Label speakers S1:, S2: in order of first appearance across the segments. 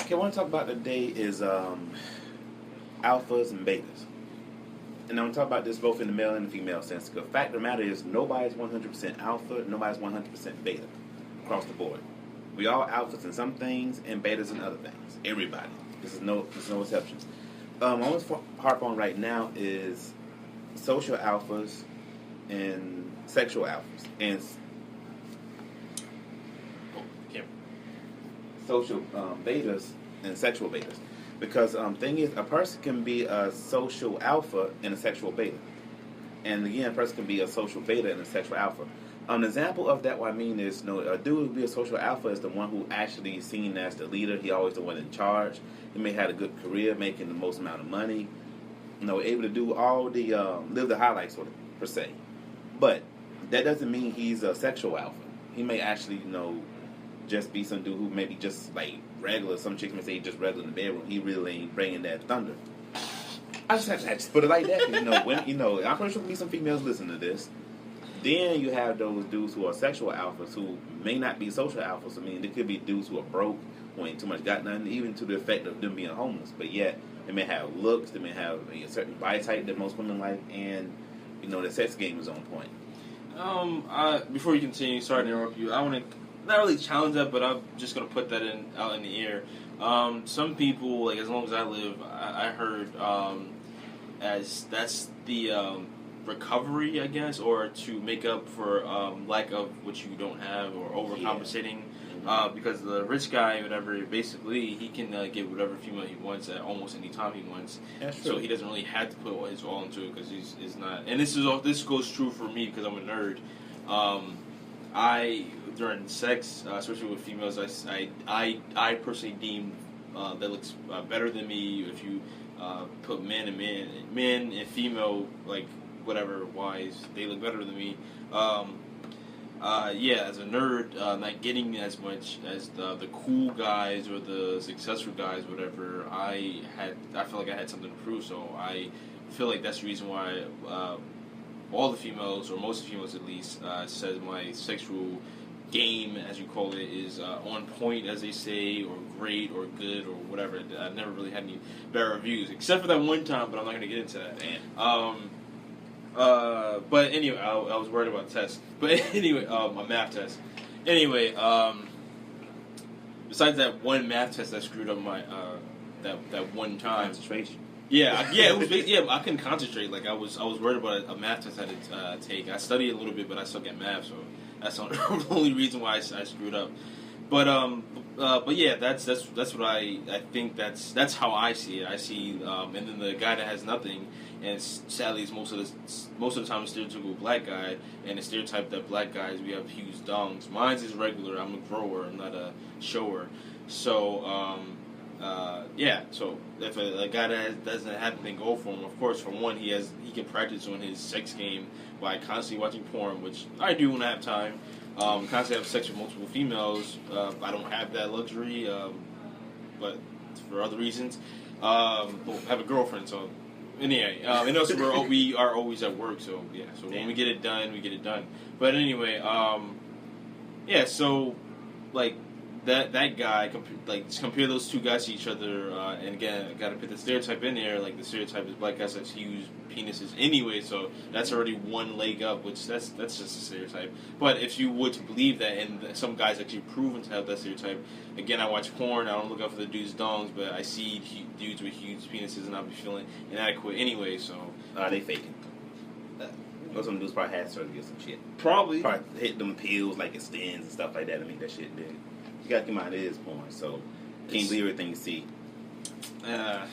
S1: Okay, what I want to talk about today is alphas and betas. And I'm going to talk about this both in the male and the female sense. The fact of the matter is nobody's 100% alpha, nobody's 100% beta across the board. We all alphas in some things and betas in other things. Everybody. There's no exceptions. What I want to harp on right now is social alphas and sexual alphas. And social betas and sexual betas. Because thing is, a person can be a social alpha and a sexual beta. And again, a person can be a social beta and a sexual alpha. An example of that, what I mean is, a dude who be a social alpha is the one who actually is seen as the leader. He always the one in charge. He may have a good career, making the most amount of money. Able to do all the live the highlights per se. But that doesn't mean he's a sexual alpha. He may actually, just be some dude who maybe just like regular. Some chicks may say just regular in the bedroom. He really ain't bringing that thunder. I just have to put it like that. I'm pretty sure there'll be some females listening to this. Then you have those dudes who are sexual alphas who may not be social alphas. I mean, there could be dudes who are broke, who ain't too much got nothing, even to the effect of them being homeless. But yet, they may have looks, they may have a certain body type that most women like, and the sex game is on point.
S2: Before you continue, sorry to interrupt you. I want to not really challenge that, but I'm just gonna put that out in the air. Some people, like as long as I live, I heard as that's the recovery, I guess, or to make up for lack of what you don't have or overcompensating. Yeah. Because the rich guy, whatever, basically he can get whatever female he wants at almost any time he wants.
S1: That's true.
S2: So he doesn't really have to put his all into it because he's not. And this goes true for me because I'm a nerd. During sex, especially with females, I personally deem that looks better than me. If you put men and female, like whatever wise, they look better than me. As a nerd, not getting as much as the cool guys or the successful guys, whatever. I feel like I had something to prove, so I feel like that's the reason why all the females, or most of the females at least, says my sexual game, as you call it, is on point, as they say, or great, or good, or whatever. I've never really had any bad reviews, except for that one time, but I'm not going to get into that. But anyway, I was worried about tests. But anyway, a math test. Anyway, besides that one math test that screwed up my that one time.
S1: Concentration.
S2: Yeah, it was. Yeah, I couldn't concentrate. Like I was worried about a math test I had to take. I studied a little bit, but I suck at math, so that's the only reason why I screwed up. But yeah, that's what I think. That's how I see it. I see, and then the guy that has nothing, and sadly, it's most of the time a stereotypical black guy, and the stereotype that black guys, we have huge dongs. Mine's is regular. I'm a grower. I'm not a shower. So so if a guy that doesn't have anything go for him, of course, for one, he can practice on his sex game by constantly watching porn, which I do when I have time. Constantly have sex with multiple females. I don't have that luxury, but for other reasons. I have a girlfriend, so anyway, and also we are always at work, so yeah. So when we get it done, we get it done. But anyway, so like. That guy, compare those two guys to each other, and again, I gotta put the stereotype in there. Like the stereotype is black guys have huge penises anyway, so that's already one leg up, which that's just a stereotype. But if you were to believe that, and some guys actually proven to have that stereotype, again, I watch porn, I don't look out for the dudes' dongs, but I see dudes with huge penises, and I'll be feeling inadequate anyway. So
S1: they faking. Most of them dudes probably had surgery or some shit.
S2: Probably
S1: hit them pills like extends and stuff like that to make that shit big. You gotta keep in mind it is porn, so you can't believe everything you see.
S2: I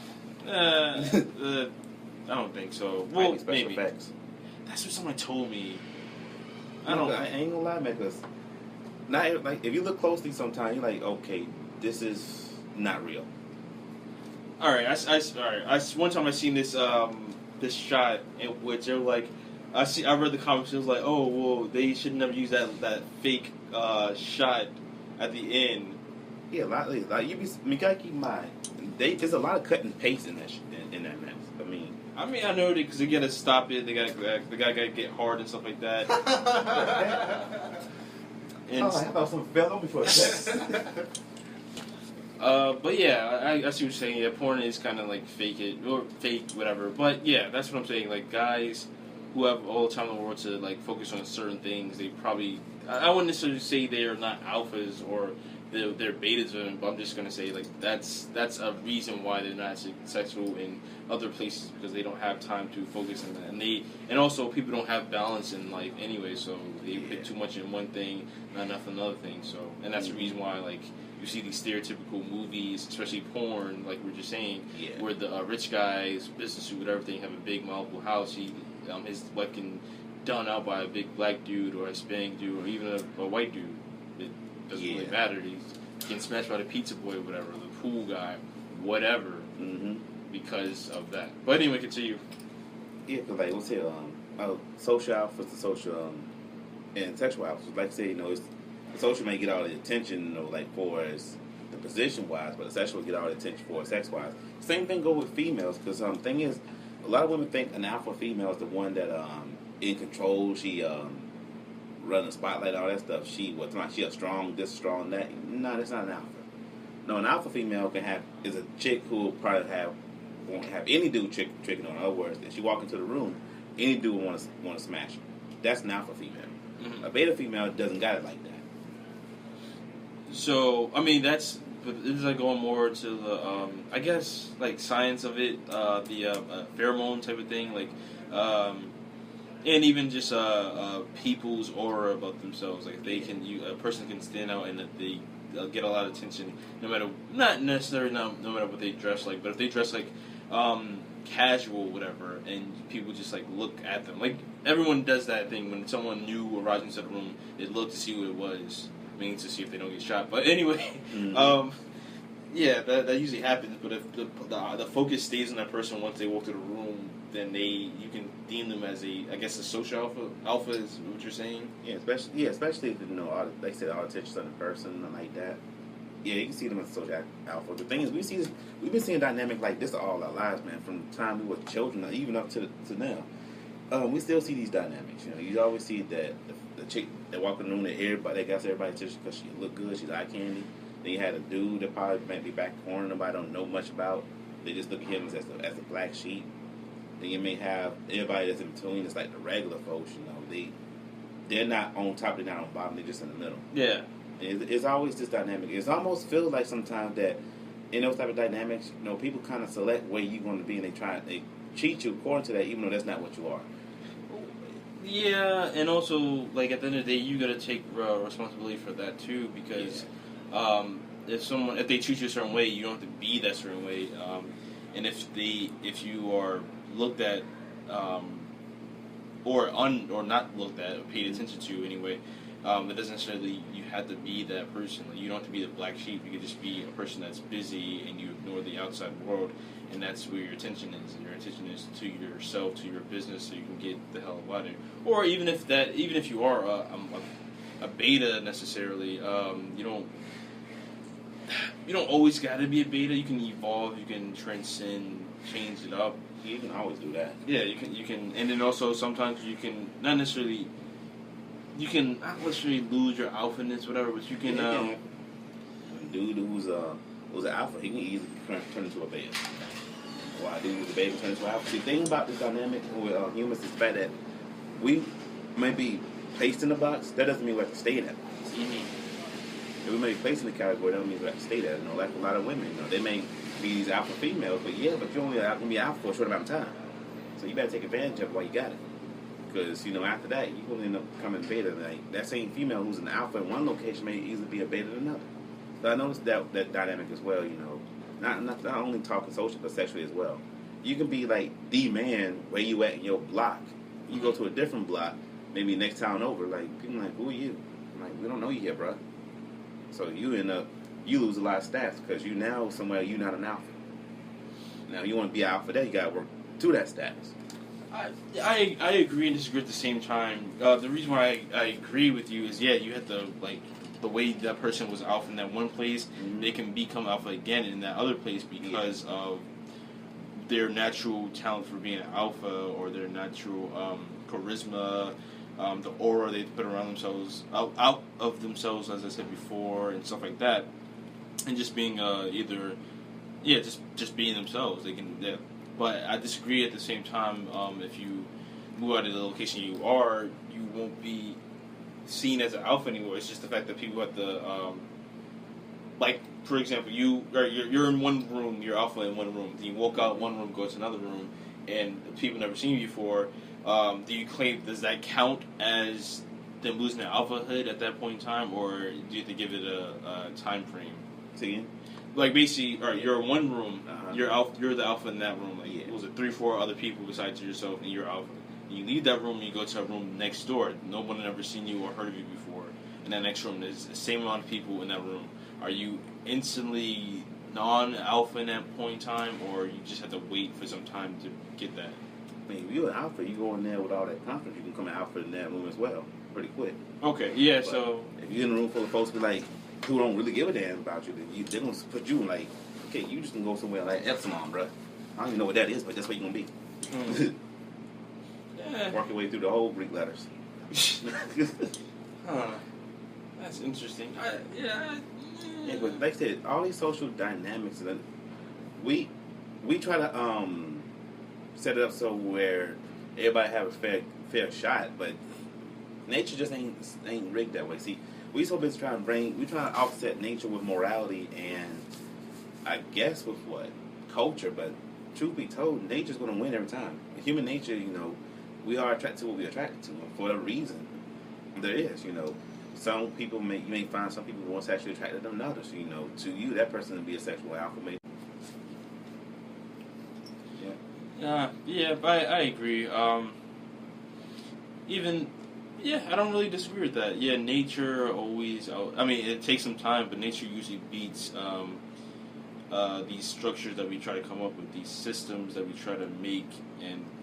S2: don't think so. Well, maybe.
S1: Effects.
S2: That's what someone told me.
S1: I ain't gonna lie, man, because like if you look closely, sometimes you're like, okay, this is not real.
S2: All right, one time I seen this shot in which they were like, I read the comments. It was like, oh well, they should never use that fake shot at the end.
S1: Yeah, like you gotta keep in mind, there's a lot of cut and paste in that mess. I
S2: know that because they gotta stop it. The guy gotta get hard and stuff like that.
S1: I thought something fell on me for a second.
S2: But yeah, I see what you're saying. Yeah, porn is kind of like fake it or fake whatever. But yeah, that's what I'm saying. Like guys who have all the time in the world to like focus on certain things, they probably I wouldn't necessarily say they are not alphas or they're betas, but I'm just gonna say like that's a reason why they're not successful in other places because they don't have time to focus on that, and also people don't have balance in life anyway, so they put too much in one thing, not enough in another thing. So, and that's the reason why like you see these stereotypical movies, especially porn, like we were just saying, where the rich guy's business suit with everything have a big multiple house. His wife can done out by a big black dude or a Hispanic dude or even a white dude. It doesn't really matter. He's getting smashed by the pizza boy or whatever, the pool guy, whatever, because of that. But anyway, continue.
S1: Yeah, because like what's it? Social alphas and social and sexual alphas. Like say, it's the social may get all the attention, like for as the position wise, but the sexual get all the attention for sex wise. Same thing go with females, because thing is, a lot of women think an alpha female is the one that in control. She run the spotlight, all that stuff. She a strong, this strong, that. No, that's not an alpha. No, an alpha female is a chick who will probably won't have any dude tricking on her. In other words, if she walk into the room, any dude will want to smash her. That's an alpha female. Mm-hmm. A beta female doesn't got it like that.
S2: So I mean it's like going more to the I guess like science of it, the pheromone type of thing, like. And even just people's aura about themselves, like a person can stand out and that they get a lot of attention, not necessarily no matter what they dress like, but if they dress like casual, whatever, and people just like look at them, like everyone does that thing when someone new arrives into the room, they look to see who it was, meaning to see if they don't get shot. But anyway, yeah, that usually happens. But if the focus stays on that person once they walk to the room, then you can deem them as a social alpha is what you're saying.
S1: Yeah, especially if like I said, all attention on the person and like that. Yeah, you can see them as a social alpha. The thing is, we've been seeing a dynamic like this all our lives, man. From the time we were children, even up to now. We still see these dynamics. You always see that the chick that walk in the room, that got everybody's attention because she look good, she's eye candy. Then you had a dude that probably might be back corner, nobody don't know much about. They just look at him as the black sheep. Then you may have everybody that's in between. It's like the regular folks, they're not on top, they're not on bottom, they're just in the middle.
S2: Yeah.
S1: It's always this dynamic. It almost feels like sometimes that in those type of dynamics, people kind of select where you're going to be, and they cheat you according to that, even though that's not what you are.
S2: Yeah, and also like at the end of the day, you got to take responsibility for that too, because if they treat you a certain way, you don't have to be that certain way, and if you are looked at, or not looked at, or paid attention to anyway, it doesn't necessarily you have to be that person. Like, you don't have to be the black sheep. You can just be a person that's busy and you ignore the outside world, and that's where your attention is. And your attention is to yourself, to your business, so you can get the hell out of it. Or even if you are a beta necessarily, you don't always got to be a beta. You can evolve. You can transcend, change it up.
S1: You can always do that.
S2: Yeah, you can, and then also sometimes you can not necessarily lose your alphaness, whatever, but you can.
S1: A dude who's an alpha, he can easily turn into a beta. Why a dude who's a beta turn into an alpha? See, the thing about this dynamic with humans is the fact that we may be placed in a box. That doesn't mean we have to stay in that box. Mm-hmm. If we may be placed in the category, that doesn't mean we have to stay there. Like a lot of women, they may be these alpha females, but you're only going to be alpha for a short amount of time. So you better take advantage of it while you got it. Because, after that, you will end up becoming beta. Like, that same female who's an alpha in one location may easily be a beta in another. So I noticed that dynamic as well, Not only talking social, but sexually as well. You can be, like, the man where you at in your block. You go to a different block, maybe next town over, like, people are like, who are you? I'm like, we don't know you yet, bro. So you lose a lot of stats because you now somewhere you're not an alpha. Now, you want to be an alpha there, you got to work to that status.
S2: I agree and disagree at the same time. The reason why I agree with you is, you have to, like, the way that person was alpha in that one place, they can become alpha again in that other place because of their natural talent for being an alpha or their natural charisma, the aura they put around themselves, out of themselves, as I said before, and stuff like that. and just being just being themselves. They can, yeah. But I disagree at the same time. If you move out of the location you are, you won't be seen as an alpha anymore. It's just the fact that people have to, like, for example, you're in one room, you're alpha in one room. Then you walk out one room, go to another room, and people never seen you before. Do you claim, does that count as them losing their alphahood at that point in time, or do you have to give it a time frame?
S1: See?
S2: Like, basically, all right, you're in one room,
S1: Uh-huh.
S2: you're the alpha in that room. Like,
S1: Yeah.
S2: was it 3 or 4 other people besides yourself, and you're alpha. And you leave that room and you go to a room next door. No one had ever seen you or heard of you before. In that next room, there's the same amount of people in that room. Are you instantly non-alpha in that point in time, or you just have to wait for some time to get that?
S1: I mean, if you're an alpha, you go in there with all that confidence, you can come an alpha in that room as well, pretty quick.
S2: Okay, yeah,
S1: But
S2: so...
S1: if you're in a room full of folks who don't really give a damn about you, then they're going to put you in like, okay, you just can go somewhere like Epsilon, bruh. I don't even know what that is, but that's where you're going to be.
S2: Yeah.
S1: Work your way through the whole Greek letters.
S2: Huh. That's interesting.
S1: Yeah, but like I said, all these social dynamics, we try to set it up so where everybody have a fair shot, but nature just ain't rigged that way. See, we so busy trying to offset nature with morality and I guess with what culture, but truth be told, nature's going to win every time. Human nature, we are attracted to what we're attracted to, and for a reason. There is, some people you may find some people more sexually attracted than others. To you, that person would be a sexual alpha, maybe.
S2: Yeah, but I agree. I don't really disagree with that. Yeah, nature always. I mean, it takes some time, but nature usually beats these structures that we try to come up with, these systems that we try to make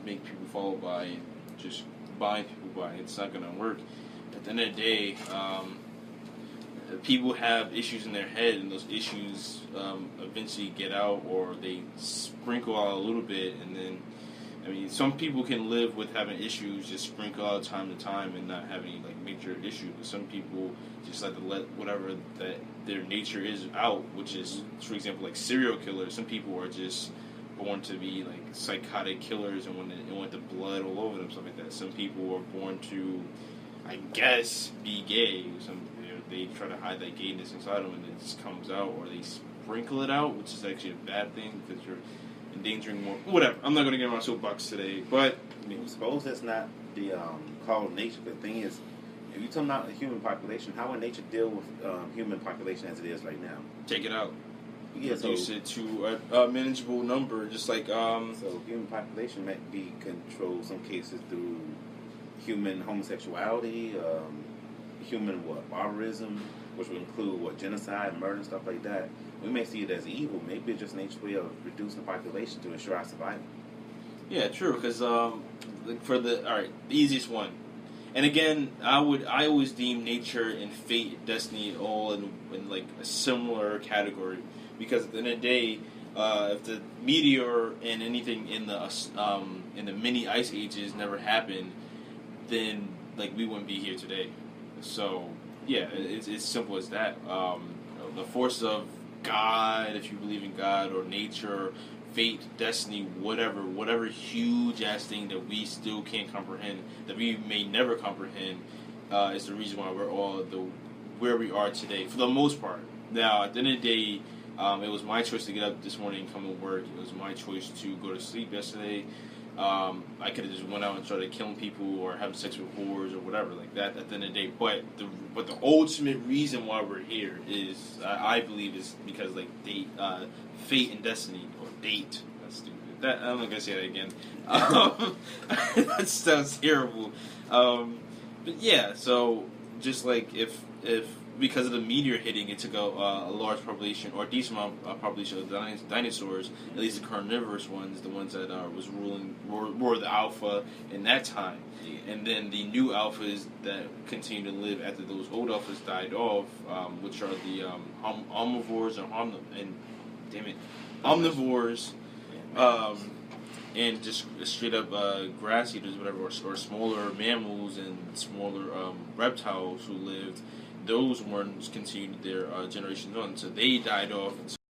S2: people follow by, and just bind people by. It's not going to work. At the end of the day, people have issues in their head, and those issues eventually get out, or they sprinkle out a little bit, and then, I mean, some people can live with having issues just sprinkle out time to time and not have any major issues, but some people just like to let whatever that their nature is out, which is, for example, like serial killers. Some people are just born to be like psychotic killers and want the blood all over them, stuff like that. Some people are born to, I guess, be gay. They try to hide that gayness inside them, and it just comes out, or they sprinkle it out, which is actually a bad thing because you're endangering more. Whatever. I'm not going to get on my soapbox today, but
S1: I mean, suppose that's not the call of nature. But the thing is, if you're talking about the human population, how would nature deal with human population as it is right now?
S2: take it out.
S1: Yeah,
S2: Reduce it to a manageable number, just like
S1: So human population might be controlled in some cases through human homosexuality, human barbarism, which would include genocide, murder, and stuff like that. We may see it as evil. Maybe it's just nature's way of reducing the population to ensure our survival.
S2: Yeah, true. Because the easiest one, and again, I always deem nature and fate, destiny, all in like a similar category. Because at the end of the day, if the meteor and anything in the mini ice ages never happened, then like we wouldn't be here today. So yeah, it's simple as that. The forces of God, if you believe in God, or nature, fate, destiny, whatever huge ass thing that we still can't comprehend, that we may never comprehend, is the reason why we're all where we are today, for the most part. Now, at the end of the day, it was my choice to get up this morning and come to work. It was my choice to go to sleep yesterday. I could have just went out and started killing people or having sex with whores or whatever like that at the end of the day. But the ultimate reason why we're here is, I believe, is because like fate and destiny, or date. That's stupid. I'm not gonna say that again. That sounds terrible. But yeah, so just like if because of the meteor hitting, it took a large population, or a decent amount of population of dinosaurs, at least the carnivorous ones, the ones that were the alpha in that time. Yeah. And then the new alphas that continue to live after those old alphas died off, which are the omnivores omnivores, and just straight up grass eaters, whatever, or smaller mammals and smaller reptiles who lived. those ones continued their generations on, so they died off.